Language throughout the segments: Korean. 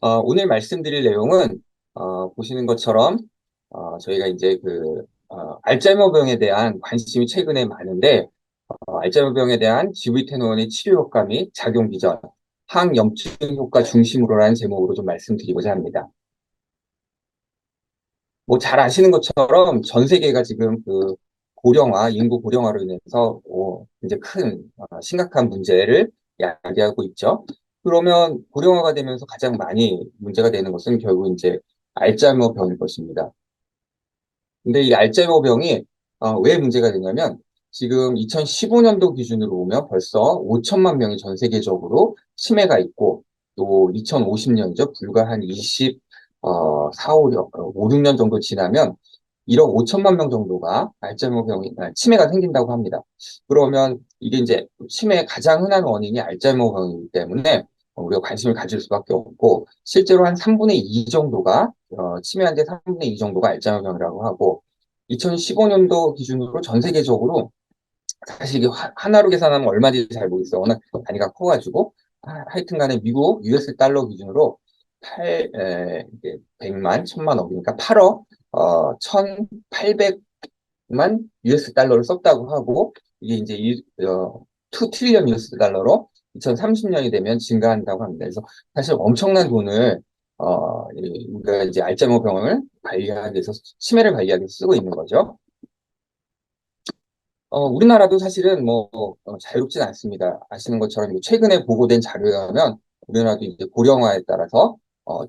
오늘 말씀드릴 내용은, 보시는 것처럼, 저희가 이제 알츠하이머병에 대한 관심이 최근에 많은데, 알츠하이머병에 대한 GV10원의 치료 효과 및 작용 비전, 항염증 효과 중심으로라는 제목으로 좀 말씀드리고자 합니다. 뭐 잘 아시는 것처럼 전 세계가 지금 고령화, 인구 고령화로 인해서 이제 큰 심각한 문제를 야기하고 있죠. 그러면 고령화가 되면서 가장 많이 문제가 되는 것은 결국 이제 알츠하이머 병일 것입니다. 근데 이 알츠하이머 병이 왜 문제가 되냐면 지금 2015년도 기준으로 보면 벌써 5천만 명이 전 세계적으로 치매가 있고 또 2050년이죠. 불과 한 5, 6년 정도 지나면 1억 5천만 명 정도가 알츠하이머 병이, 치매가 생긴다고 합니다. 그러면 이게 이제 치매의 가장 흔한 원인이 알츠하이머 병이기 때문에 우리가 관심을 가질 수밖에 없고 실제로 한 3분의 2 정도가 치매 환자 3분의 2 정도가 알츠하이머 병이라고 하고 2015년도 기준으로 전 세계적으로 사실 이게 하나로 계산하면 얼마인지 잘 모르겠어요. 워낙 단위가 커가지고 하여튼 간에 미국 US 달러 기준으로 100만, 1000만 억이니까 8억 1800만 US 달러를 썼다고 하고 이게 이제 2 트리리언 US 달러로 2030년이 되면 증가한다고 합니다. 그래서 사실 엄청난 돈을 우리가 이제 알츠하이머 병을 관리하기 위해서 치매를 관리하기 위해서 쓰고 있는 거죠. 우리나라도 사실은 자유롭진 않습니다. 아시는 것처럼 이제 최근에 보고된 자료에 의하면 우리나라도 이제 고령화에 따라서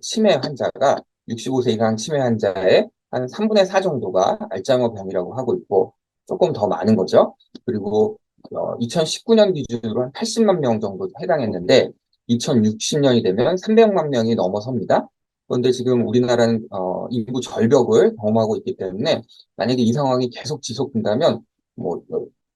치매 환자가 65세 이상 치매 환자의 한 3분의 4 정도가 알츠하이머 병이라고 하고 있고 조금 더 많은 거죠. 그리고 2019년 기준으로 한 80만 명 정도 해당했는데 2060년이 되면 300만 명이 넘어섭니다. 그런데 지금 우리나라는 인구 절벽을 경험하고 있기 때문에 만약에 이 상황이 계속 지속된다면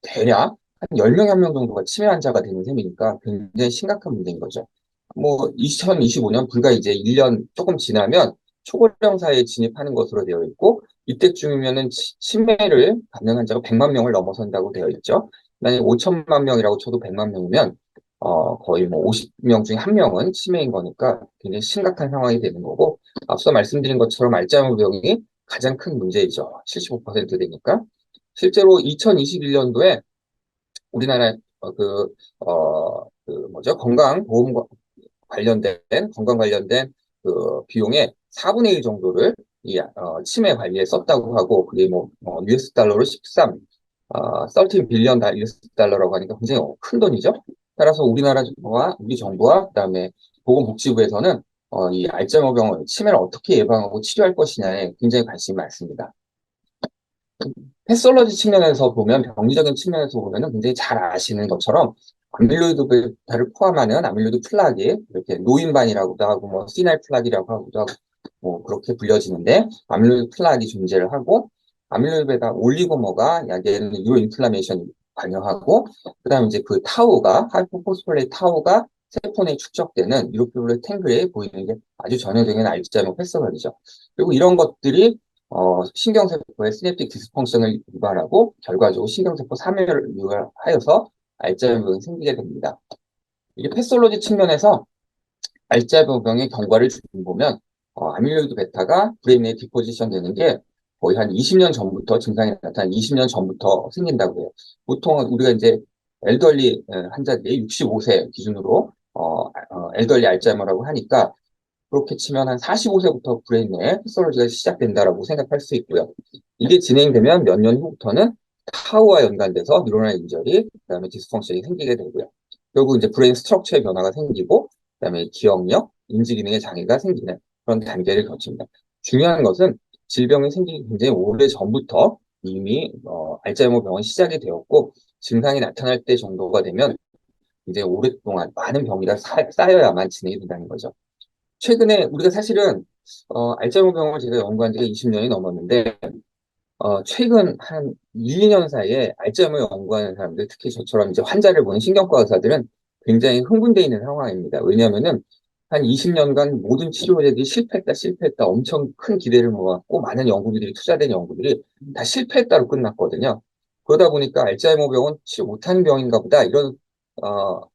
대략 한 10명 한 명 정도가 치매 환자가 되는 셈이니까 굉장히 심각한 문제인 거죠. 2025년 불과 이제 1년 조금 지나면 초고령 사회에 진입하는 것으로 되어 있고 이때쯤이면은 치매를 받는 환자가 100만 명을 넘어선다고 되어 있죠. 만약에 5천만 명이라고 쳐도 100만 명이면 거의 50명 중에 한 명은 치매인 거니까 굉장히 심각한 상황이 되는 거고 앞서 말씀드린 것처럼 알츠하이머 병이 가장 큰 문제이죠. 75% 되니까. 실제로 2021년도에 우리나라 건강보험 건강 관련된 비용의 4분의 1 정도를 치매 관리에 썼다고 하고 그게 US 달러로 13 빌리언 US 달러라고 하니까 굉장히 큰 돈이죠. 따라서 우리나라와 우리 정부와 그다음에 보건복지부에서는 이 알츠하이머 병을 치매를 어떻게 예방하고 치료할 것이냐에 굉장히 관심이 많습니다. 패솔로지 측면에서 보면 병리적인 측면에서 보면은 굉장히 잘 아시는 것처럼 아밀로이드 베타를 포함하는 아밀로이드 플락이 이렇게 노인반이라고도 하고 시날 플락이라고 하고도 하고 그렇게 불려지는데 아밀로이드 플락이 존재를 하고 아밀로이드 베타 올리고머가 약에는 뉴로 인플라메이션 관여하고 그다음에 이제 그 타우가 하이포포스폴레이트 타우가 세포 내에 축적되는 유로피블레 탱글에 보이는 게 아주 전형적인 알츠하이머 패스널이죠. 그리고 이런 것들이 신경세포의 시냅틱 디스펑션을 유발하고 결과적으로 신경세포 사멸을 유발하여서 알츠하이머병이 생기게 됩니다. 이게 패솔로지 측면에서 알츠하이머병의 경과를 보면 아밀로이드 베타가 브레인 내에 디포지션 되는 게 거의 한 20년 전부터 증상이 나타난 20년 전부터 생긴다고 해요. 보통 우리가 이제 엘더리 환자들이 65세 기준으로 엘더리 알츠하이머라고 하니까 그렇게 치면 한 45세부터 브레인 내에 패솔로지가 시작된다라고 생각할 수 있고요. 이게 진행되면 몇 년 후부터는 타우와 연관돼서 뉴로널 인저리, 그다음에 디스펑션이 생기게 되고요. 결국 이제 브레인 스트럭처의 변화가 생기고, 그다음에 기억력, 인지 기능의 장애가 생기는 그런 단계를 거칩니다. 중요한 것은 질병이 생기기 굉장히 오래 전부터 이미 알츠하이머 병은 시작이 되었고 증상이 나타날 때 정도가 되면 이제 오랫동안 많은 병이라 쌓여야만 진행이 된다는 거죠. 최근에 우리가 사실은 알츠하이머 병을 제가 연구한 지가 20년이 넘었는데 최근 한 1, 2년 사이에 알츠하이머 연구하는 사람들, 특히 저처럼 이제 환자를 보는 신경과 의사들은 굉장히 흥분되어 있는 상황입니다. 왜냐하면은 한 20년간 모든 치료제들이 실패했다, 엄청 큰 기대를 모았고 많은 연구들이 투자된 연구들이 다 실패했다로 끝났거든요. 그러다 보니까 알츠하이머 병은 치료 못하는 병인가 보다 이런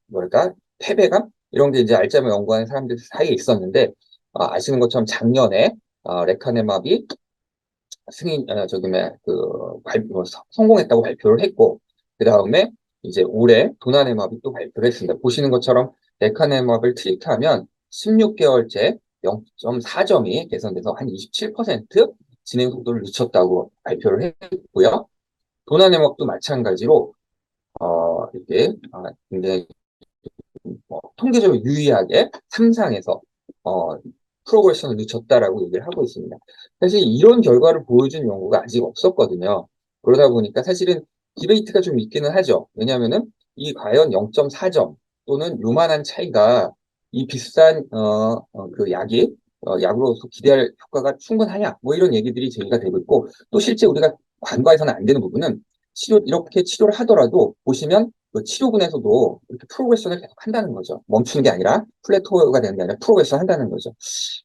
뭐랄까 패배감 이런 게 이제 알츠하이머 연구하는 사람들 사이에 있었는데 아시는 것처럼 작년에 레카네마비 저기 성공했다고 발표를 했고, 그 다음에 이제 올해 도나네마비 또 발표를 했습니다. 보시는 것처럼 레카네마비를 트리트하면 16개월째 0.4점이 개선돼서 한 27% 진행 속도를 늦췄다고 발표를 했고요. 도나네마비도 마찬가지로 이게 굉장히 통계적으로 유의하게 3상에서 프로그레션을 늦췄다라고 얘기를 하고 있습니다. 사실 이런 결과를 보여준 연구가 아직 없었거든요. 그러다 보니까 사실은 디베이트가 좀 있기는 하죠. 왜냐하면은 이 과연 0.4점 또는 요만한 차이가 이 비싼 그 약이 약으로서 기대할 효과가 충분하냐 뭐 이런 얘기들이 제기가 되고 있고, 또 실제 우리가 간과해서는 안 되는 부분은 이렇게 치료를 하더라도 보시면 그 치료군에서도 이렇게 프로그레션을 계속 한다는 거죠. 멈추는 게 아니라 플래토가 되는 게 아니라 프로그레션 한다는 거죠.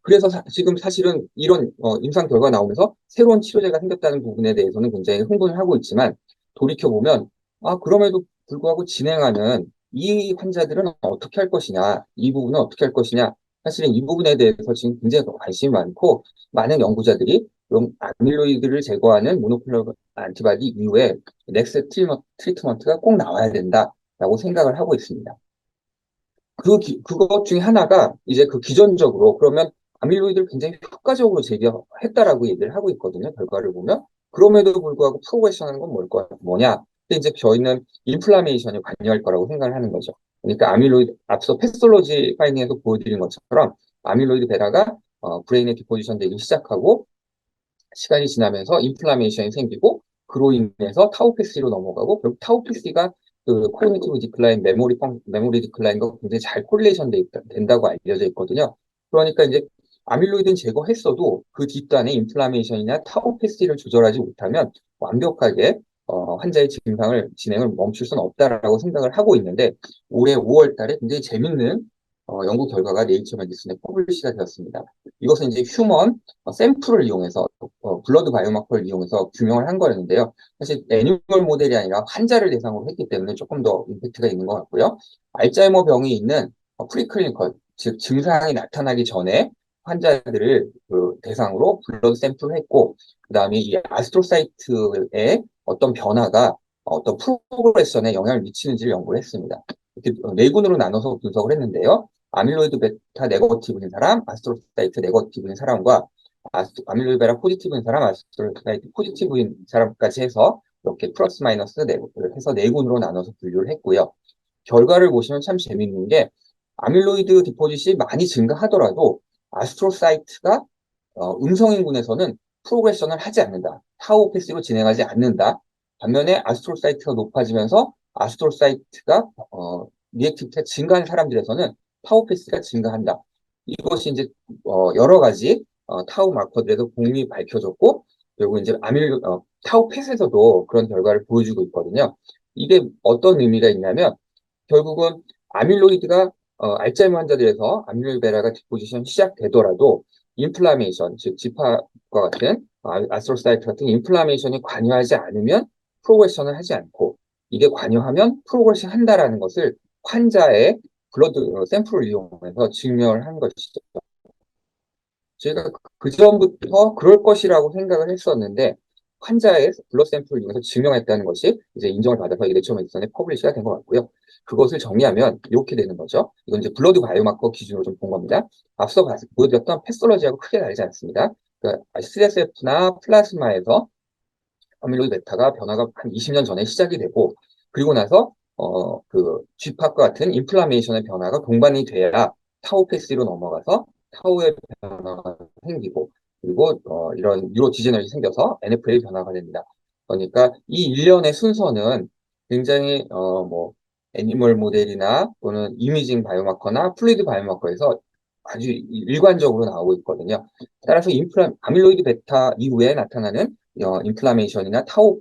그래서 지금 사실은 이런 임상 결과가 나오면서 새로운 치료제가 생겼다는 부분에 대해서는 굉장히 흥분을 하고 있지만, 돌이켜보면 그럼에도 불구하고 진행하는 이 환자들은 어떻게 할 것이냐, 이 부분은 어떻게 할 것이냐, 사실은 이 부분에 대해서 지금 굉장히 관심이 많고, 많은 연구자들이 그럼 아밀로이드를 제거하는 모노클로널 안티바디 이후에 넥스 트리트먼트가 꼭 나와야 된다라고 생각을 하고 있습니다. 그것 중에 하나가 이제 그 기존적으로 그러면 아밀로이드를 굉장히 효과적으로 제거했다라고 얘기를 하고 있거든요. 결과를 보면. 그럼에도 불구하고 프로그레션 하는 건 뭐냐? 근데 이제 저희는 인플라메이션이 관여할 거라고 생각을 하는 거죠. 그러니까 아밀로이드, 앞서 패스톨로지 파인딩에서 보여드린 것처럼 아밀로이드 베라가 브레인에 디포지션 되기 시작하고 시간이 지나면서 인플라메이션이 생기고, 그로 인해서 타우PC로 넘어가고, 결국 타우PC가 그 코그니티브 디클라인, 메모리 디클라인과 굉장히 잘 콜레이션 된다고 알려져 있거든요. 그러니까 이제 아밀로이드는 제거했어도 그 뒷단에 인플라메이션이나 타우PC를 조절하지 못하면 완벽하게 환자의 진행을 멈출 수는 없다라고 생각을 하고 있는데, 올해 5월 달에 굉장히 재밌는 연구 결과가 네이처 메디슨에 퍼블리시가 되었습니다. 이것은 이제 휴먼 샘플을 이용해서 블러드 바이오마커를 이용해서 규명을 한 거였는데요. 사실 애니멀 모델이 아니라 환자를 대상으로 했기 때문에 조금 더 임팩트가 있는 것 같고요. 알츠하이머 병이 있는 프리클리니컬, 즉 증상이 나타나기 전에 환자들을 그 대상으로 블러드 샘플을 했고, 그다음에 이 아스트로사이트의 어떤 변화가 어떤 프로그레션에 영향을 미치는지를 연구를 했습니다. 이렇게 네 군으로 나눠서 분석을 했는데요. 아밀로이드 베타 네거티브인 사람, 아스트로사이트 네거티브인 사람과 아밀로이드 베타 포지티브인 사람, 아스트로사이트 포지티브인 사람까지 해서 이렇게 플러스 마이너스 해서 네 군으로 나눠서 분류를 했고요. 결과를 보시면 참 재밌는 게 아밀로이드 디포짓이 많이 증가하더라도 아스트로사이트가 음성인군에서는 프로그레션을 하지 않는다. 타우 패스로 진행하지 않는다. 반면에 아스트로사이트가 높아지면서 아스트로사이트가 리액티비티가 증가한 사람들에서는 타우 패스가 증가한다. 이것이 이제 여러 가지 타우 마커들에도 공히 밝혀졌고, 그리고 이제 타우 패스에서도 그런 결과를 보여주고 있거든요. 이게 어떤 의미가 있냐면 결국은 아밀로이드가 알츠하이머 환자들에서 아밀로이드 베라가 디포지션 시작되더라도 인플라메이션, 즉 지파과 같은 아스트로사이트 같은 인플라메이션이 관여하지 않으면 프로그레션을 하지 않고, 이게 관여하면 프로그레션 한다라는 것을 환자의 블러드 샘플을 이용해서 증명을 한 것이죠. 저희가 그 전부터 그럴 것이라고 생각을 했었는데, 환자의 블러드 샘플을 이용해서 증명했다는 것이 이제 인정을 받아서 이게 네처 메디슨에 퍼블리시가 된 것 같고요. 그것을 정리하면 이렇게 되는 거죠. 이건 이제 블러드 바이오마커 기준으로 좀 본 겁니다. 앞서 보여드렸던 패스톨로지하고 크게 다르지 않습니다. 그러니까 CSF나 플라즈마에서 아밀로이드 베타가 변화가 한 20년 전에 시작이 되고, 그리고 나서 그 쥐팍과 같은 인플라메이션의 변화가 동반이 돼야 타우패시로 넘어가서 타우의 변화가 생기고, 그리고 이런 뉴로 디제너레이 생겨서 NFL 변화가 됩니다. 그러니까 이 일련의 순서는 굉장히 뭐 애니멀 모델이나 또는 이미징 바이오마커나 플루이드 바이오마커에서 아주 일관적으로 나오고 있거든요. 따라서 아밀로이드 베타 이후에 나타나는 인플라메이션이나 타우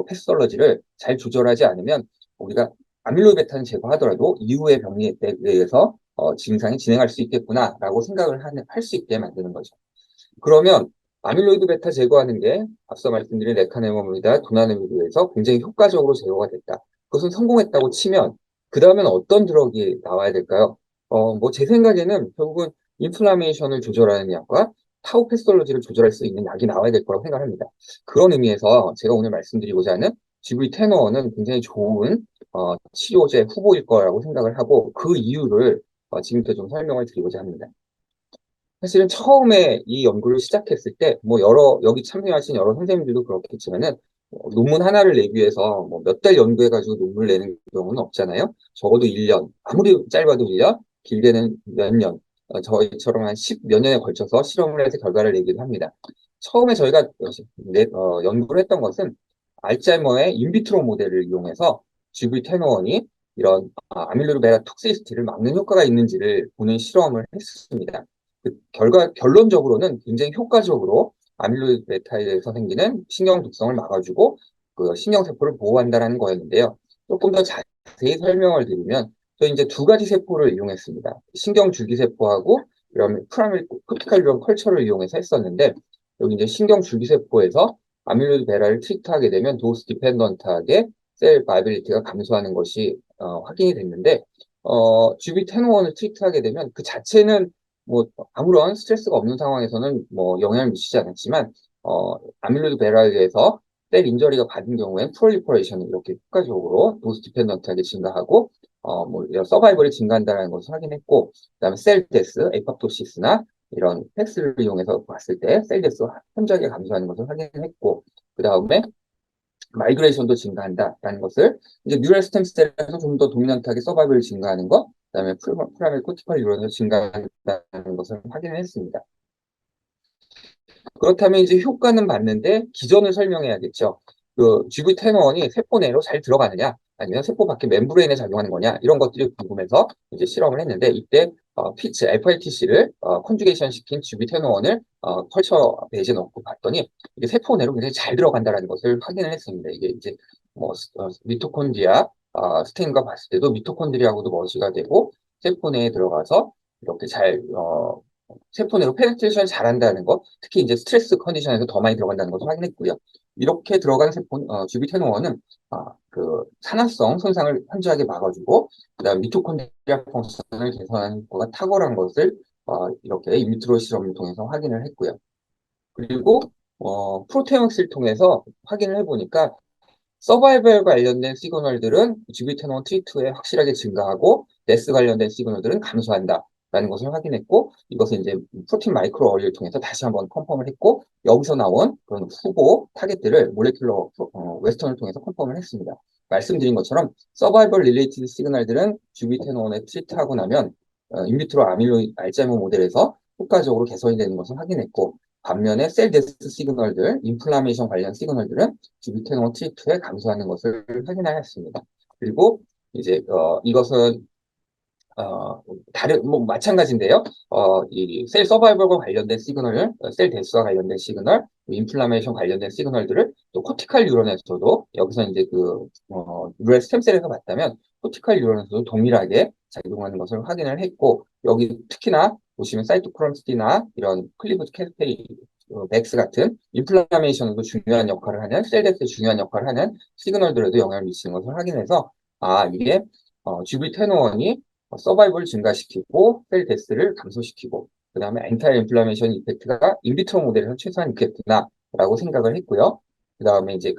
패스톨로지를 잘 조절하지 않으면 우리가 아밀로이드 베타는 제거하더라도 이후의 병리에 의해서 증상이 진행할 수 있겠구나라고 생각을 할 수 있게 만드는 거죠. 그러면 아밀로이드 베타 제거하는 게 앞서 말씀드린 레카네마비다 도나네마비에서 굉장히 효과적으로 제거가 됐다. 그것은 성공했다고 치면 그 다음엔 어떤 드럭이 나와야 될까요? 뭐 제 생각에는 결국은 인플라메이션을 조절하는 약과 타우 패스톨로지를 조절할 수 있는 약이 나와야 될 거라고 생각합니다. 그런 의미에서 제가 오늘 말씀드리고자 하는 GV10은 굉장히 좋은 치료제 후보일 거라고 생각을 하고 그 이유를 지금부터 좀 설명을 드리고자 합니다. 사실은 처음에 이 연구를 시작했을 때, 뭐 여기 참여하신 여러 선생님들도 그렇겠지만은, 논문 하나를 내기 위해서 뭐 몇 달 연구해가지고 논문을 내는 경우는 없잖아요. 적어도 1년, 아무리 짧아도 1년, 길게는 몇 년, 저희처럼 한 10 몇 년에 걸쳐서 실험을 해서 결과를 내기도 합니다. 처음에 저희가 연구를 했던 것은 알츠하이머의 인비트로 모델을 이용해서 GV10이 이런 아밀로이드 베타 톡시시티를 막는 효과가 있는지를 보는 실험을 했습니다. 결론적으로는 굉장히 효과적으로 아밀로이드 베타에서 생기는 신경 독성을 막아주고 그 신경세포를 보호한다는 거였는데요. 조금 더 자세히 설명을 드리면 저희 이제 두 가지 세포를 이용했습니다. 신경줄기세포하고 그다음에 프라밀 코티칼 뉴런 컬처를 이용해서 했었는데 여기 이제 신경줄기세포에서 아밀로이드 베타를 트리트하게 되면 도스 디펜던트하게 셀 바이빌리티가 감소하는 것이 확인이 됐는데 GV10을 트리트하게 되면 그 자체는 뭐 아무런 스트레스가 없는 상황에서는 뭐 영향을 미치지 않았지만 아밀로이드 베라에 의해서 셀 인저리가 받은 경우엔 프롤리퍼레이션이 이렇게 효과적으로 도스 디펜던트하게 증가하고 뭐 이런 서바이벌이 증가한다는 것을 확인했고 그다음에 셀 데스, 에파토시스나 이런 팩스를 이용해서 봤을 때 셀 데스가 현저하게 감소하는 것을 확인했고 그다음에 마이그레이션도 증가한다라는 것을 이제 뉴럴 스템셀에서 좀 더 도미넌트하게 서바이벌이 증가하는 것, 그다음에 프라밀 코티컬 뉴런에서 증가한다는 것을 확인했습니다. 그렇다면 이제 효과는 맞는데 기전을 설명해야겠죠. 그 GV10이 세포 내로 잘 들어가느냐, 아니면 세포 밖에 멤브레인에 작용하는 거냐, 이런 것들이 궁금해서 이제 실험을 했는데 이때 피츠, FITC를 컨주게이션 시킨 GV10을 컬처 베이지에 넣고 봤더니 이게 세포 내로 굉장히 잘 들어간다는 것을 확인을 했습니다. 이게 이제 뭐 미토콘드리아 스테인과 봤을 때도 미토콘드리아하고도 머지가 되고 세포 내에 들어가서 이렇게 잘 세포 내로 페네트레이션 잘한다는 것, 특히 이제 스트레스 컨디션에서 더 많이 들어간다는 것을 확인했고요. 이렇게 들어간 세포, GB텐오원은 그 산화성 손상을 현저하게 막아주고, 그다음 미토콘드리아 펑션을 개선하는 효과가 탁월한 것을 이렇게 인비트로 실험을 통해서 확인을 했고요. 그리고 프로테오믹스를 통해서 확인을 해보니까 서바이벌 관련된 시그널들은 GB텐원 T2에 확실하게 증가하고 데스 관련된 시그널들은 감소한다라는 것을 확인했고 이것을 이제 프로틴 마이크로 어리를 통해서 다시 한번 컨펌을 했고 여기서 나온 그런 후보 타겟들을 몰레큘러 웨스턴을 통해서 컨펌을 했습니다. 말씀드린 것처럼 서바이벌 릴레이티드 시그널들은 GB텐원에 트리트하고 나면 인비트로 아밀로이드 알츠하이머 모델에서 효과적으로 개선이 되는 것을 확인했고 반면에 셀 데스 시그널들, 인플라메이션 관련 시그널들은 GB텐원 T2에 감소하는 것을 확인하였습니다. 그리고 이제 이것은 다른 뭐 마찬가지인데요. 이 셀 서바이벌과 관련된 시그널, 셀 데스와 관련된 시그널, 인플라메이션 관련된 시그널들을 또 코티칼 뉴런에서도 여기서 이제 뉴럴 스템셀에서 봤다면 코티칼 뉴런에서도 동일하게 작용하는 것을 확인을 했고 여기 특히나 보시면 사이토크롬스티나 이런 클리브드 캐스페이 백스 같은 인플라메이션에도 중요한 역할을 하는 셀 데스에 중요한 역할을 하는 시그널들에도 영향을 미치는 것을 확인해서 이게 GV10원이 서바이벌 증가시키고 셀 데스를 감소시키고 그 다음에 엔타일 인플라메이션 이펙트가 인비트로 모델에서 최소한 있겠구나라고 생각을 했고요. 그 다음에 이제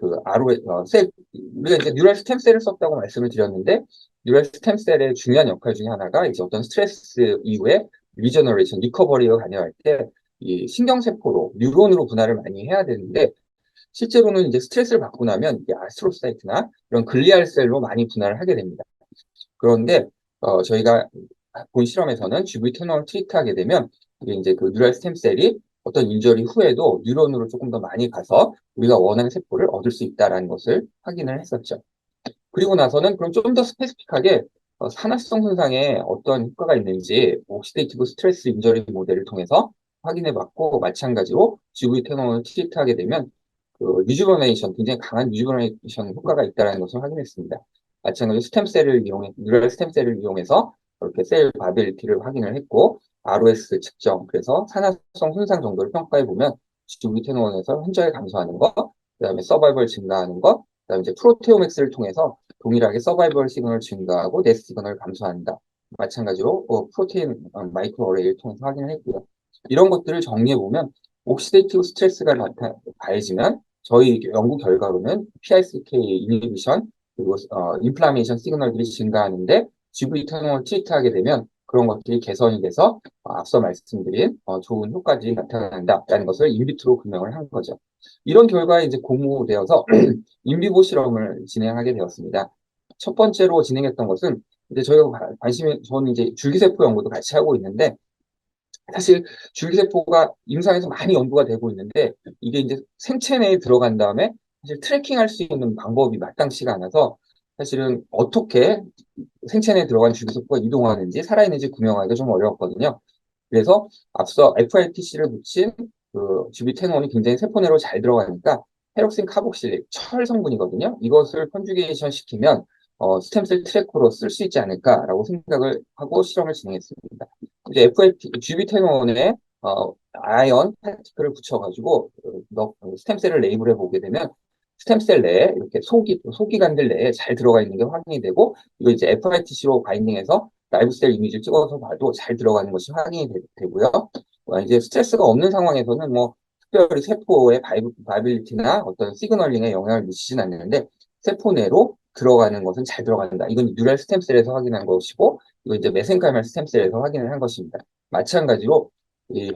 우리가 이제 뉴럴 스템셀을 썼다고 말씀을 드렸는데 뉴럴 스템셀의 중요한 역할 중에 하나가 이제 어떤 스트레스 이후에 리저너레이션, 리커버리가 가능할 때 이 신경세포로 뉴런으로 분할을 많이 해야 되는데 실제로는 이제 스트레스를 받고 나면 이게 아스트로사이트나 이런 글리알 셀로 많이 분할을 하게 됩니다. 그런데 저희가 본 실험에서는 GV10을 트리트하게 되면 이게 이제 그 뉴럴 스템셀이 어떤 인저리 후에도 뉴런으로 조금 더 많이 가서 우리가 원하는 세포를 얻을 수 있다는 것을 확인을 했었죠. 그리고 나서는 그럼 좀 더 스페시픽하게 산화성 손상에 어떤 효과가 있는지 옥시데이티브 스트레스 인저리 모델을 통해서 확인해 봤고 마찬가지로 GV10을 트리트하게 되면 그 유주버네이션 굉장히 강한 유주버네이션 효과가 있다는 것을 확인했습니다. 마찬가지로 뉴럴 스템셀을 이용해서 이렇게 셀 바빌리티를 확인을 했고 ROS 측정 그래서 산화성 손상 정도를 평가해 보면 GV10에서 현저하게 감소하는 것, 그다음에 서바이벌 증가하는 것, 그다음에 이제 프로테오맥스를 통해서 동일하게 서바이벌 시그널 증가하고 데스 시그널 감소한다. 마찬가지로 프로테인 마이크로 어레이를 통해서 확인을 했고요. 이런 것들을 정리해 보면 옥시데이티브 스트레스가 가해지면 저희 연구 결과로는 PI3K 이니비션 그리고 인플라메이션 시그널들이 증가하는데 GV10을 트리트하게 되면 그런 것들이 개선이 돼서 앞서 말씀드린 좋은 효과들이 나타난다라는 것을 인비트로 증명을 한 거죠. 이런 결과에 이제 공모되어서 인비보 실험을 진행하게 되었습니다. 첫 번째로 진행했던 것은 이제 저희가 관심이 저는 이제 줄기세포 연구도 같이 하고 있는데 사실 줄기세포가 임상에서 많이 연구가 되고 있는데 이게 이제 생체 내에 들어간 다음에 사실 트래킹할 수 있는 방법이 마땅치가 않아서 사실은 어떻게 생체 내에 들어간 줄기세포가 이동하는지 살아있는지 구명하기가 좀 어려웠거든요. 그래서 앞서 FITC를 붙인 그 주비테논이 굉장히 세포 내로 잘 들어가니까 페록신 카복실릭, 철 성분이거든요. 이것을 컨주게이션 시키면 스템셀 트래커로 쓸 수 있지 않을까라고 생각을 하고 실험을 진행했습니다. 이제 FIT, 주비테논에 아이언 파티클을 붙여가지고 스템셀을 레이블해 보게 되면 스템셀 내에 이렇게 소기관들 내에 잘 들어가 있는 게 확인이 되고 이거 이제 FITC로 바인딩해서 라이브셀 이미지를 찍어서 봐도 잘 들어가는 것이 확인이 되고요. 이제 스트레스가 없는 상황에서는 뭐 특별히 세포의 바이빌리티나 어떤 시그널링에 영향을 미치진 않는데 세포 내로 들어가는 것은 잘 들어간다. 이건 뉴럴 스템셀에서 확인한 것이고 이거 이제 메센카이말 스템셀에서 확인을 한 것입니다. 마찬가지로 이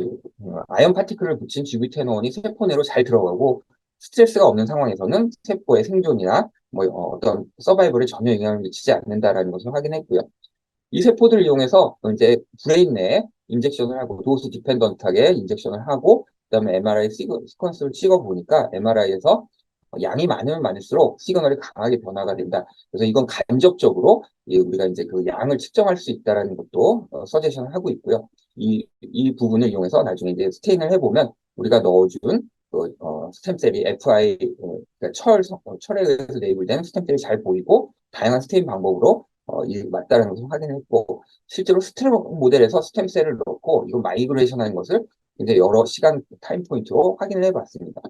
아연 파티클을 붙인 주비테논이 세포 내로 잘 들어가고 스트레스가 없는 상황에서는 세포의 생존이나 뭐 어떤 서바이벌에 전혀 영향을 미치지 않는다라는 것을 확인했고요. 이 세포들을 이용해서 이제 브레인 내에 인젝션을 하고 도스 디펜던트하게 인젝션을 하고 그다음에 MRI 시퀀스를 찍어 보니까 MRI에서 양이 많으면 많을수록 시그널이 강하게 변화가 된다. 그래서 이건 간접적으로 우리가 이제 그 양을 측정할 수 있다라는 것도 서제션을 하고 있고요. 이 부분을 이용해서 나중에 이제 스테인을 해보면 우리가 넣어준 스템셀이 FI 그러니까 철에 의해서 레이블된 스템셀이 잘 보이고 다양한 스테인 방법으로 이 맞다는 것을 확인했고 실제로 스트록 모델에서 스템셀을 넣고 이거 마이그레이션 하는 것을 이제 여러 시간 타임 포인트로 확인을 해봤습니다.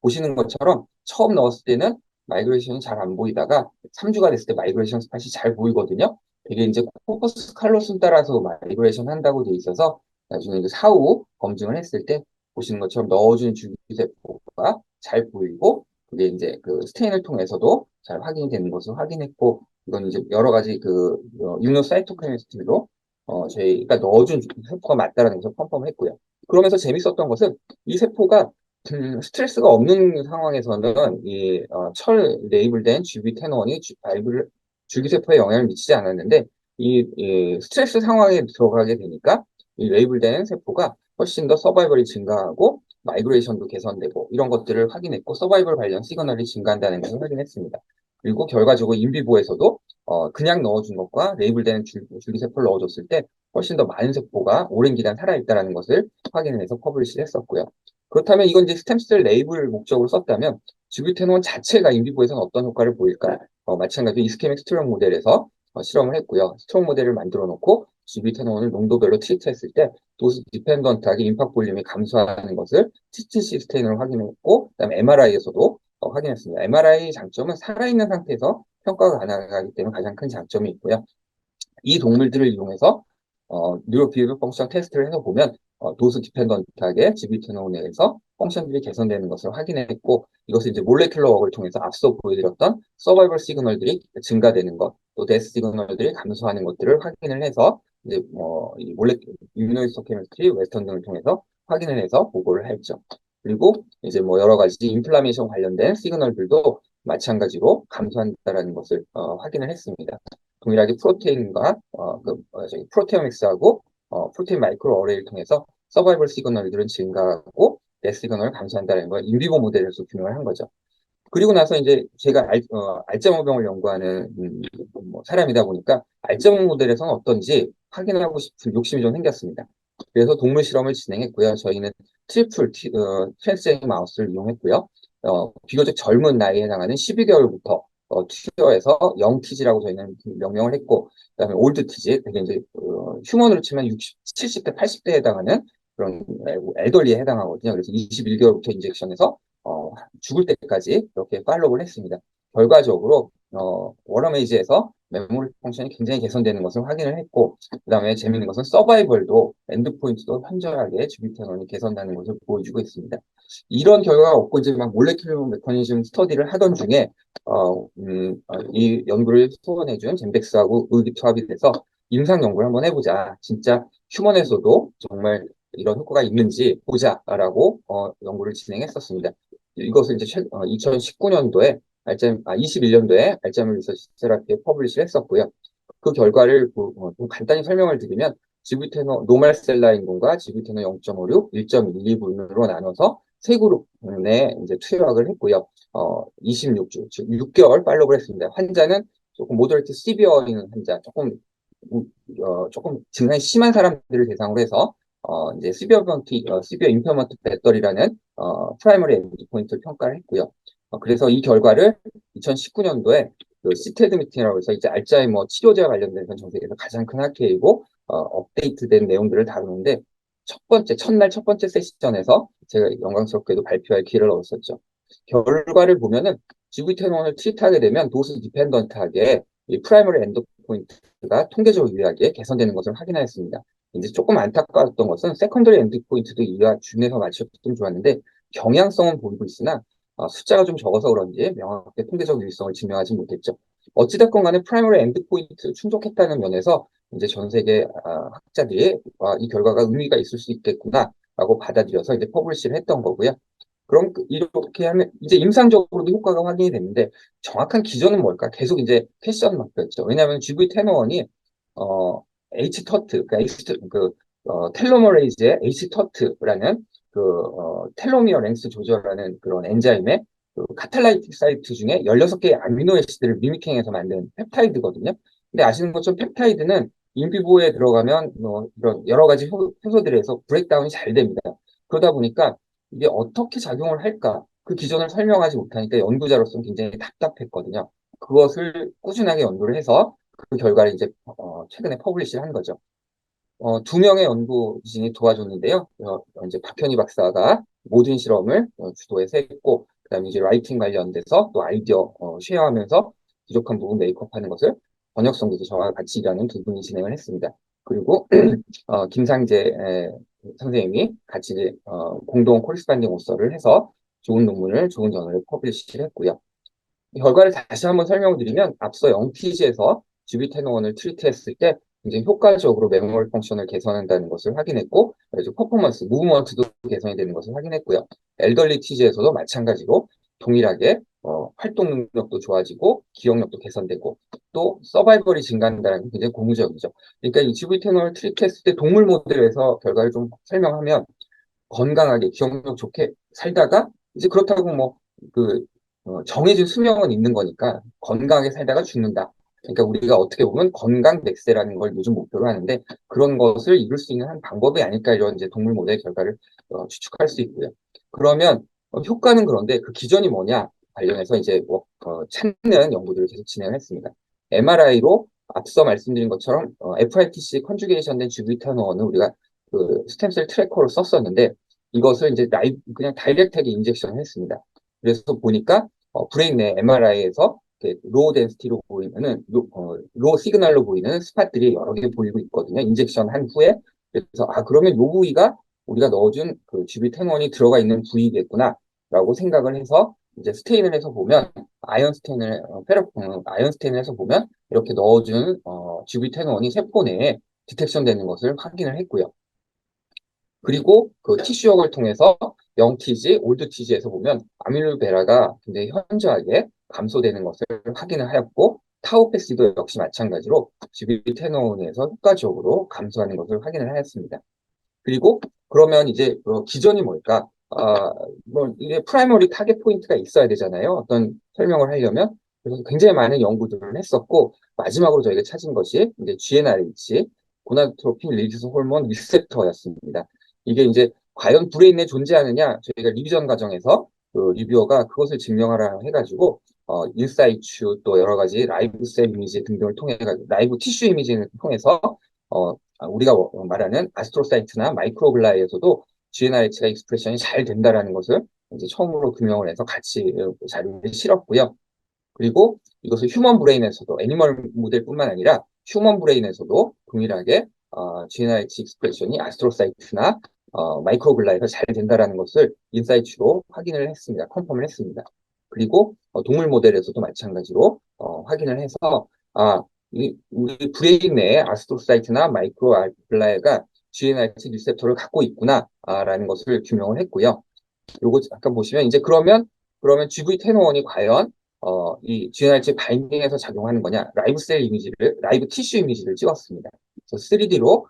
보시는 것처럼 처음 넣었을 때는 마이그레이션이 잘 안 보이다가 3주가 됐을 때 마이그레이션 스팟이 잘 보이거든요. 이게 이제 코퍼스 칼로스에 따라서 마이그레이션 한다고 돼 있어서 나중에 이제 사후 검증을 했을 때 보시는 것처럼 넣어준 줄기세포가 잘 보이고 그게 이제 그 스테인을 통해서도 잘 확인이 되는 것을 확인했고 이건 이제 여러 가지 그 유노사이토케미스트리로 저희가 넣어준 세포가 맞다라는 것을 컨펌했고요. 그러면서 재밌었던 것은 이 세포가 스트레스가 없는 상황에서는 철 레이블된 GB텐원이 줄기세포에 영향을 미치지 않았는데 이 스트레스 상황에 들어가게 되니까 이 레이블된 세포가 훨씬 더 서바이벌이 증가하고 마이그레이션도 개선되고 이런 것들을 확인했고 서바이벌 관련 시그널이 증가한다는 것을 확인했습니다. 그리고 결과적으로 인비보에서도 그냥 넣어준 것과 레이블된 줄기세포를 넣어줬을 때 훨씬 더 많은 세포가 오랜 기간 살아있다는 것을 확인해서 퍼블리시를 했었고요. 그렇다면 이건 이제 스템셀 레이블 목적으로 썼다면 주비테논 자체가 인비보에서는 어떤 효과를 보일까? 마찬가지로 이스케믹 스트롱 모델에서 실험을 했고요. 스트롱 모델을 만들어 놓고 주비테논을 농도별로 트리트했을 때 도스 디펜던트하게 임팍 볼륨이 감소하는 것을 TTC 스테인으로 확인했고 그다음에 MRI에서도 확인했습니다. MRI 장점은 살아있는 상태에서 평가가 가능하기 때문에 가장 큰 장점이 있고요. 이 동물들을 이용해서 뉴로비브 펑션 테스트를 해서 보면 도수 디펜던트하게 지비테논에서 펑션들이 개선되는 것을 확인했고 이것을 이제 몰레큘러 웍을 통해서 앞서 보여드렸던 서바이벌 시그널들이 증가되는 것, 또 데스 시그널들이 감소하는 것들을 확인을 해서 이제 이 이뮤노히스토케미스트리 웨스턴 등을 통해서 확인을 해서 보고를 했죠. 그리고 이제 뭐 여러 가지 인플라메이션 관련된 시그널들도 마찬가지로 감소한다라는 것을 확인을 했습니다. 동일하게 프로테인과 프로테오믹스하고 프로테인 마이크로 어레이를 통해서 서바이벌 시그널들은 증가하고 데스 시그널을 감소한다는 걸 인비보 모델에서 규명을 한 거죠. 그리고 나서 이제 제가 알츠하이머병을 연구하는 사람이다 보니까 알츠하이머 모델에서는 어떤지 확인하고 싶은 욕심이 좀 생겼습니다. 그래서 동물 실험을 진행했고요. 저희는 트랜스제닉 마우스를 이용했고요. 비교적 젊은 나이에 해당하는 12개월부터 튜어에서 영티지라고 저희는 명명을 했고, 그다음에 올드 티지, 되게 이제 휴먼으로 치면 60, 70대, 80대에 해당하는 그런 엘더리에 해당하거든요. 그래서 21개월부터 인젝션해서 죽을 때까지 이렇게 팔로우를 했습니다. 결과적으로 워러메이지에서 메모리 펑션이 굉장히 개선되는 것을 확인을 했고, 그다음에 재밌는 것은 서바이벌도 엔드포인트도 현저하게 GBT10이 개선되는 것을 보여주고 있습니다. 이런 결과가 없고 이제 막 몰레큘러 메커니즘 스터디를 하던 중에 이 연구를 소원해준 젠백스하고 의기투합이 돼서 임상 연구를 한번 해보자. 진짜 휴먼에서도 정말 이런 효과가 있는지 보자라고 연구를 진행했었습니다. 이것을 이제 2019년도에 21년도에 알츠하이머 리서치 테라피에 퍼블리시를 했었고요. 그 결과를 좀 간단히 설명을 드리면 지브테너 노말 셀라 인군과 지브테너 0.56, 1.12분으로 나눠서 세 그룹에 이제 투여학을 했고요. 26주, 즉 6개월 팔로우를 했습니다. 환자는 조금 모더레이트 시비어인 환자, 조금 증상이 심한 사람들을 대상으로 해서 이제 시비어 임페어먼트 배터리라는 프라이머리 엔드포인트를 평가를 했고요. 그래서 이 결과를 2019년도에 그 시테드 미팅이라고 해서 이제 알츠하이머 치료제와 관련된 전 세계에서 가장 큰 학회이고 업데이트된 내용들을 다루는데 첫날 첫 번째 세션에서 제가 영광스럽게도 발표할 기회를 얻었었죠. 결과를 보면은 GBT10을 트리트하게 되면 도스 디펜던트하게 이 프라이머리 엔드포인트가 통계적으로 유리하게 개선되는 것을 확인하였습니다. 이제 조금 안타까웠던 것은 세컨더리 엔드포인트도 이와 준해서 맞췄으면 좋았는데 경향성은 보이고 있으나 숫자가 좀 적어서 그런지 명확하게 통계적 유의성을 증명하지 못했죠. 어찌됐건 간에 프라이머리 엔드포인트 충족했다는 면에서 이제 전 세계 학자들이 이 결과가 의미가 있을 수 있겠구나라고 받아들여서 이제 퍼블리시를 했던 거고요. 그럼 이렇게 하면 이제 임상적으로도 효과가 확인이 됐는데 정확한 기전은 뭘까? 계속 이제 퀘스천 마크였죠. 왜냐하면 GV10원이 H-터트, 그러니까 텔로머레이즈의 H-터트라는 텔로미어 랭스 조절하는 그런 엔자임의 그 카탈라이틱 사이트 중에 16개의 아미노 애시드를 미미킹해서 만든 펩타이드거든요. 근데 아시는 것처럼 펩타이드는 인비보에 들어가면 이런 여러 가지 효소들에서 브레이크다운이 잘 됩니다. 그러다 보니까 이게 어떻게 작용을 할까? 그 기전을 설명하지 못하니까 연구자로서는 굉장히 답답했거든요. 그것을 꾸준하게 연구를 해서 그 결과를 이제 최근에 퍼블리시를 한 거죠. 두 명의 연구진이 도와줬는데요. 이제 박현희 박사가 모든 실험을 주도해서 했고, 그다음에 이제 라이팅 관련돼서 또 아이디어 쉐어하면서 부족한 부분 메이크업하는 것을 번역성 교수와 같이 일하는 두 분이 진행을 했습니다. 그리고 김상재 선생님이 같이 이제 공동 코리스판딩 오서를 해서 좋은 저널에 퍼블리시를 했고요. 결과를 다시 한번 설명을 드리면 앞서 0TG에서 GBT10을 트리트했을 때 굉장히 효과적으로 메모리 펑션을 개선한다는 것을 확인했고, 그래서 퍼포먼스, 무브먼트도 개선이 되는 것을 확인했고요. 엘더리 TG에서도 마찬가지로 동일하게 활동 능력도 좋아지고 기억력도 개선되고 또 서바이벌이 증가한다는 게 굉장히 고무적이죠. 그러니까 이 GBT10을 트리트했을 때 동물 모델에서 결과를 좀 설명하면 건강하게 기억력 좋게 살다가 이제 그렇다고 정해진 수명은 있는 거니까 건강하게 살다가 죽는다. 그러니까 우리가 어떻게 보면 건강 백세라는 걸 요즘 목표로 하는데 그런 것을 이룰 수 있는 한 방법이 아닐까 이런 이제 동물 모델 결과를 추측할 수 있고요. 그러면 효과는 그런데 그 기전이 뭐냐 관련해서 이제 찾는 연구들을 계속 진행을 했습니다. MRI로 앞서 말씀드린 것처럼 FITC 컨주게이션된 주비타노원은 우리가 그 스템셀 트래커로 썼었는데 이것을 이제 그냥 다이렉트하게 인젝션을 했습니다. 그래서 보니까 브레인 내 MRI에서 로우 덴시티로 보이는 로우 시그널로 보이는 스팟들이 여러 개 보이고 있거든요. 인젝션 한 후에 그래서 그러면 이 부위가 우리가 넣어준 그 GBT10이 들어가 있는 부위겠구나라고 생각을 해서 이제 스테인을 해서 보면 아이언 스테인을 해서 보면 이렇게 넣어준 GBT10이 세포 내에 디텍션 되는 것을 확인을 했고요. 그리고 그 티슈역을 통해서 0TG, 올드TG에서 보면 아밀로베라가 굉장히 현저하게 감소되는 것을 확인을 하였고 타우페시도 역시 마찬가지로 GBT10에서 효과적으로 감소하는 것을 확인을 하였습니다. 그리고 그러면 이제 기전이 뭘까? 이게 프라이머리 타겟 포인트가 있어야 되잖아요. 어떤 설명을 하려면. 그래서 굉장히 많은 연구들을 했었고, 마지막으로 저희가 찾은 것이 이제 GnRH, 고나도트로핀 리리스 호르몬 리셉터였습니다. 이게 이제 과연 브레인에 존재하느냐, 저희가 리비전 과정에서 그 리뷰어가 그것을 증명하라 해가지고, 인사이추 또 여러 가지 라이브 셀 이미지 등등을 통해, 라이브 티슈 이미지를 통해서, 우리가 말하는 아스트로사이트나 마이크로글라이에서도 GnRH가 익스프레션이 잘 된다라는 것을 이제 처음으로 규명을 해서 같이 자료를 실었고요. 그리고 이것을 휴먼 브레인에서도 애니멀 모델뿐만 아니라 휴먼 브레인에서도 동일하게 GnRH 익스프레션이 아스트로사이트나 마이크로글라에서 잘 된다라는 것을 인사이트로 확인을 했습니다. 컨펌을 했습니다. 그리고 동물 모델에서도 마찬가지로 확인을 해서 우리 브레인 내에 아스트로사이트나 마이크로글라가 GnRH 리셉터를 갖고 있구나라는 것을 규명을 했고요. 요거 잠깐 보시면 이제 그러면 GV1051이 과연 이 GnRH 바인딩에서 작용하는 거냐? 라이브 티슈 이미지를 찍었습니다. 그래서 3D로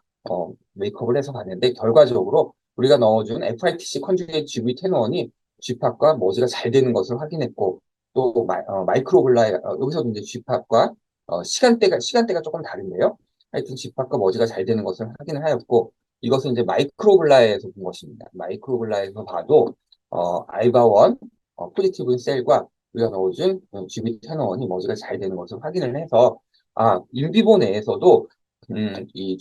메이크업을 해서 봤는데 결과적으로 우리가 넣어준 FITC 컨주게이트 GV1051이 G팝과 머지가 잘 되는 것을 확인했고 또 마이크로글라이 여기서도 이제 G팝과 시간대가 조금 다른데요. 하여튼 G팝과 머지가 잘 되는 것을 확인을 하였고 이것은 이제 마이크로글라에서 본 것입니다. 마이크로글라에서 봐도 알바원 포지티브인 셀과 우리가 넣어준 GB10원이 머지가 잘 되는 것을 확인을 해서 인비보 내에서도 이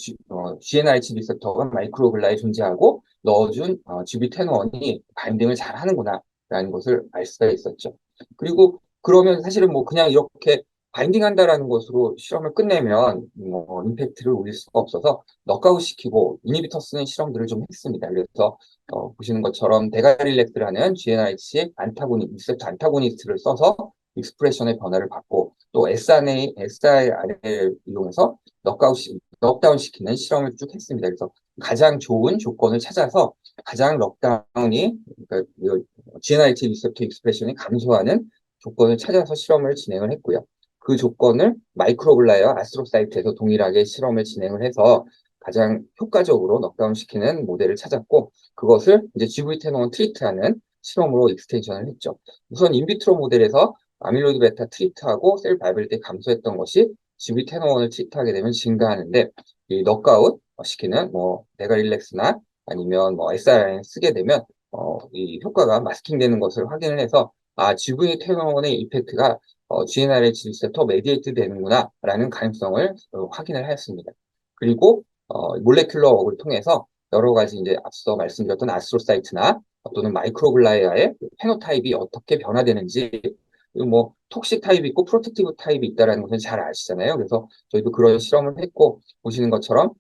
GnRH 리셉터가 마이크로글라에 존재하고 넣어준 GB10원이 바인딩을 잘 하는구나 라는 것을 알 수가 있었죠. 그리고 그러면 사실은 뭐 그냥 이렇게 바인딩한다라는 것으로 실험을 끝내면 뭐 임팩트를 올릴 수가 없어서 넉아웃 시키고 이니비터 쓰는 실험들을 좀 했습니다. 그래서 보시는 것처럼 데가릴렉스라는 GnRH 리셉터 안타고니스트를 써서 익스프레션의 변화를 받고 또 siRNA를 이용해서 넉다운 시키는 실험을 쭉 했습니다. 그래서 가장 좋은 조건을 찾아서 가장 넉다운이 그러니까 GnRH 리셉터 익스프레션이 감소하는 조건을 찾아서 실험을 진행을 했고요. 그 조건을 마이크로글라이와 아스트로사이트에서 동일하게 실험을 진행을 해서 가장 효과적으로 넉다운 시키는 모델을 찾았고 그것을 이제 GV10원 트리트하는 실험으로 익스텐션을 했죠. 우선 인비트로 모델에서 아밀로이드 베타 트리트하고 셀 바이빌리티 감소했던 것이 GV10원을 트리트하게 되면 증가하는데 이 넉아웃 시키는 뭐 네가릴렉스나 아니면 뭐 SRN 쓰게 되면 이 효과가 마스킹되는 것을 확인을 해서 GV10원의 이펙트가 GnRH 리셉터 메디에이트 되는구나 라는 가능성을 확인을 하였습니다. 그리고 몰레큘러 웍을 통해서 여러 가지 이제 앞서 말씀드렸던 아스트로사이트나 또는 마이크로글라이아의 페노타입이 어떻게 변화되는지 그리고 뭐 톡식 타입이 있고 프로텍티브 타입이 있다는 것은 잘 아시잖아요. 그래서 저희도 그런 실험을 했고 보시는 것처럼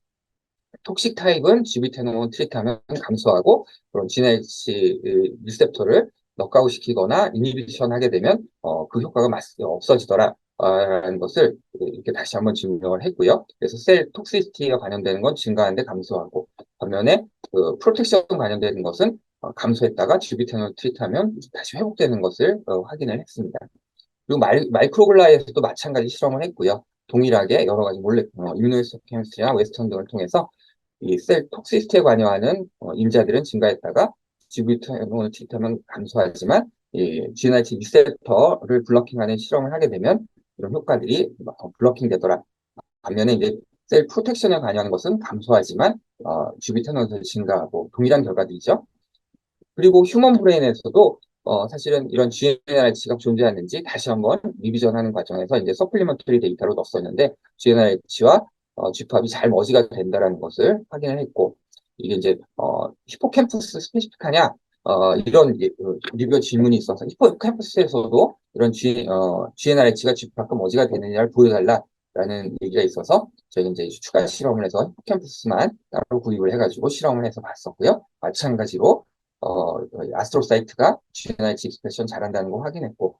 톡식 타입은 GB10원 트리트하면 감소하고 그런 GnRH 리셉터를 넉아웃 시키거나 이니비션 하게 되면 그 효과가 없어지더라. 라는 것을 이렇게 다시 한번 증명을 했고요. 그래서 셀 톡시시티가 관련되는 건 증가하는데 감소하고 반면에 그 프로텍션 관련되는 것은 감소했다가 GB텐을 트리트하면 다시 회복되는 것을 확인을 했습니다. 그리고 마이크로글라이에서도 마찬가지 실험을 했고요. 동일하게 여러 가지 이뮤노히스토케미스트리나 웨스턴 등을 통해서 이 셀 톡시스트에 관여하는 인자들은 증가했다가 GBT10을 트리트하면 감소하지만 이 GnRH 리셉터를 블러킹하는 실험을 하게 되면 이런 효과들이 블러킹 되더라. 반면에 이제 셀 프로텍션에 관여하는 것은 감소하지만 GBT10을 증가하고 동일한 결과들이죠. 그리고 휴먼 브레인에서도 사실은 이런 GnRH가 존재하는지 다시 한번 리비전하는 과정에서 이제 서플리먼터리 데이터로 넣었었는데 GnRH와 G팝이 잘 머지가 된다라는 것을 확인을 했고 이게 이제 히포캠퍼스 스페시픽하냐 이런 리뷰 질문이 있어서 히포캠퍼스에서도 이런 GnRH가 G팝과 머지가 되느냐를 보여달라라는 얘기가 있어서 저희는 이제 추가 실험을 해서 히포캠퍼스만 따로 구입을 해가지고 실험을 해서 봤었고요. 마찬가지로 아스트로사이트가 GnRH 익스프레션 잘한다는 거 확인했고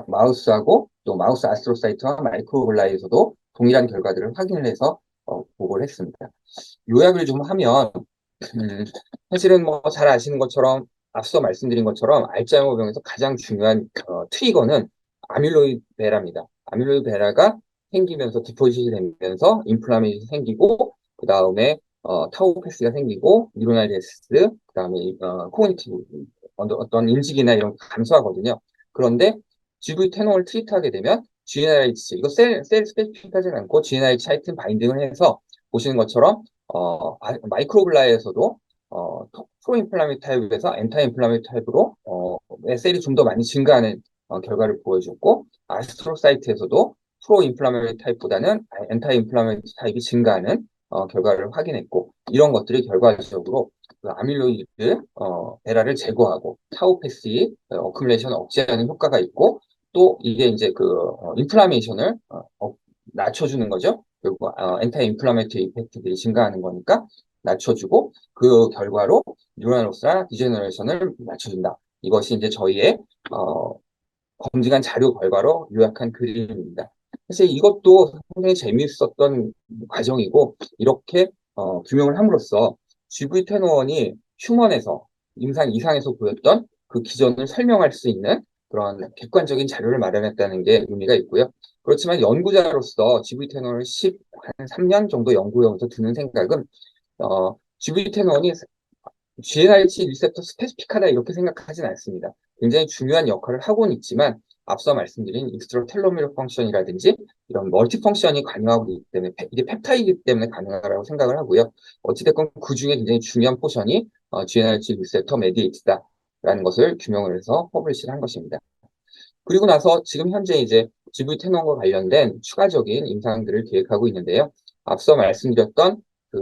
마우스하고 또 마우스 아스트로사이트와 마이크로글라이에서도 동일한 결과들을 확인을 해서 보고를 했습니다. 요약을 좀 하면 사실은 뭐 잘 아시는 것처럼 앞서 말씀드린 것처럼 알츠하이머 병에서 가장 중요한 트리거는 아밀로이드 베라입니다. 아밀로이드 베라가 생기면서 디포지션이 되면서 인플라메이션이 생기고 그 다음에 타우패스가 생기고 뉴로날 데스 그 다음에 코그니티브 어떤 인식이나 이런 감소하거든요. 그런데 GV10을 트리트하게 되면 GnRH 이거 셀 스페시픽하지는 않고 GnRH 하여튼 바인딩을 해서 보시는 것처럼 마이크로글라이에서도 프로인플라메이터 타입에서 엔타인플라메이터 타입으로 셀이 좀 더 많이 증가하는 결과를 보여줬고 아스트로사이트에서도 프로인플라메이터 타입보다는 엔타인플라메이터 타입이 증가하는 결과를 확인했고 이런 것들이 결과적으로 그 아밀로이드 베라를 제거하고 타우패스의 어큐뮬레이션 억제하는 효과가 있고 또 이게 이제 인플라메이션을 낮춰주는 거죠. 그리고 엔타이 인플라메이터리 이펙트들이 증가하는 거니까 낮춰주고 그 결과로 뉴럴 로스나 디제너레이션을 낮춰준다. 이것이 이제 저희의 어, 검증한 자료 결과로 요약한 그림입니다. 사실 이것도 상당히 재미있었던 과정이고 이렇게 규명을 함으로써 GV10원이 휴먼에서 임상 이상에서 보였던 그 기전을 설명할 수 있는 그런 객관적인 자료를 마련했다는 게 의미가 있고요. 그렇지만 연구자로서 GV10원을 13년 정도 연구해오면서 드는 생각은 GV10원이 GNRH 리셉터 스페시픽하다 이렇게 생각하진 않습니다. 굉장히 중요한 역할을 하고는 있지만 앞서 말씀드린 익스트라 텔로미어 펑션이라든지 이런 멀티 펑션이 관여하고 있기 때문에 이게 펩타이드이기 때문에 가능하다고 생각을 하고요. 어찌됐건 그 중에 굉장히 중요한 포션이 GNRH 리셉터 메디에이트다라는 것을 규명을 해서 퍼블리시를 한 것입니다. 그리고 나서 지금 현재 이제 GV10원과 관련된 추가적인 임상들을 계획하고 있는데요. 앞서 말씀드렸던 그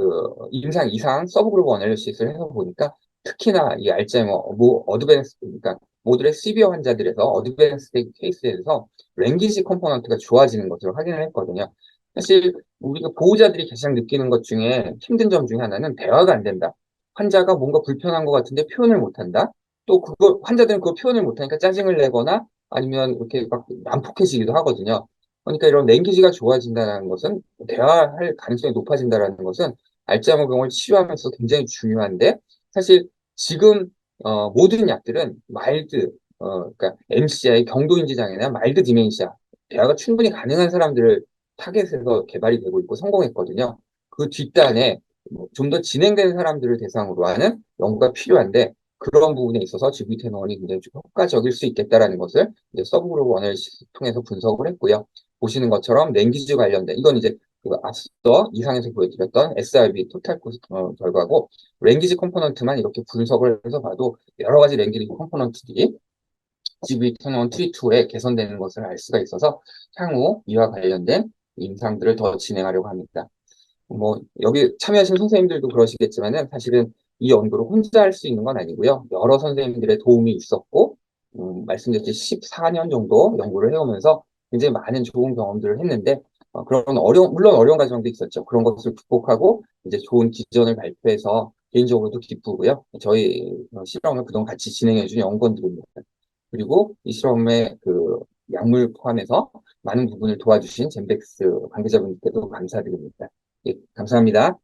임상 이상 서브그룹 어널리시스를 해서 보니까 특히나 이 알츠하이머, 어드밴스, 그러니까 모두의 시비어 환자들에서 어드밴스 케이스에서 랭귀지 컴포넌트가 좋아지는 것을 확인을 했거든요. 사실 우리가 보호자들이 가장 느끼는 것 중에 힘든 점 중에 하나는 대화가 안 된다. 환자가 뭔가 불편한 것 같은데 표현을 못 한다. 또 그걸 환자들은 그걸 표현을 못 하니까 짜증을 내거나 아니면 이렇게 막 난폭해지기도 하거든요. 그러니까 이런 랭귀지가 좋아진다는 것은 대화할 가능성이 높아진다는 것은 알츠하이머병을 치료하면서 굉장히 중요한데 사실 지금 모든 약들은 마일드 그러니까 MCI 경도인지 장애나 마일드 디멘시아 대화가 충분히 가능한 사람들을 타겟해서 개발이 되고 있고 성공했거든요. 그 뒷단에 좀 더 진행된 사람들을 대상으로 하는 연구가 필요한데 그런 부분에 있어서 GV10원이 굉장히 좀 효과적일 수 있겠다라는 것을 이제 서브그룹 원을 통해서 분석을 했고요. 보시는 것처럼 랭귀지 관련된 이건 이제 그 앞서 이상에서 보여드렸던 SRB 토탈 코스트 결과고 랭귀지 컴포넌트만 이렇게 분석을 해서 봐도 여러 가지 랭귀지 컴포넌트들이 GV10원 트리2에 개선되는 것을 알 수가 있어서 향후 이와 관련된 임상들을 더 진행하려고 합니다. 뭐 여기 참여하신 선생님들도 그러시겠지만은 사실은 이 연구를 혼자 할 수 있는 건 아니고요. 여러 선생님들의 도움이 있었고 말씀드렸듯이 14년 정도 연구를 해오면서 굉장히 많은 좋은 경험들을 했는데 그런 물론 어려운 과정도 있었죠. 그런 것을 극복하고 이제 좋은 기전을 발표해서 개인적으로도 기쁘고요. 저희 실험을 그동안 같이 진행해준 연구원들입니다. 그리고 이 실험의 그 약물 포함해서 많은 부분을 도와주신 젠백스 관계자분들께도 감사드립니다. 예, 감사합니다.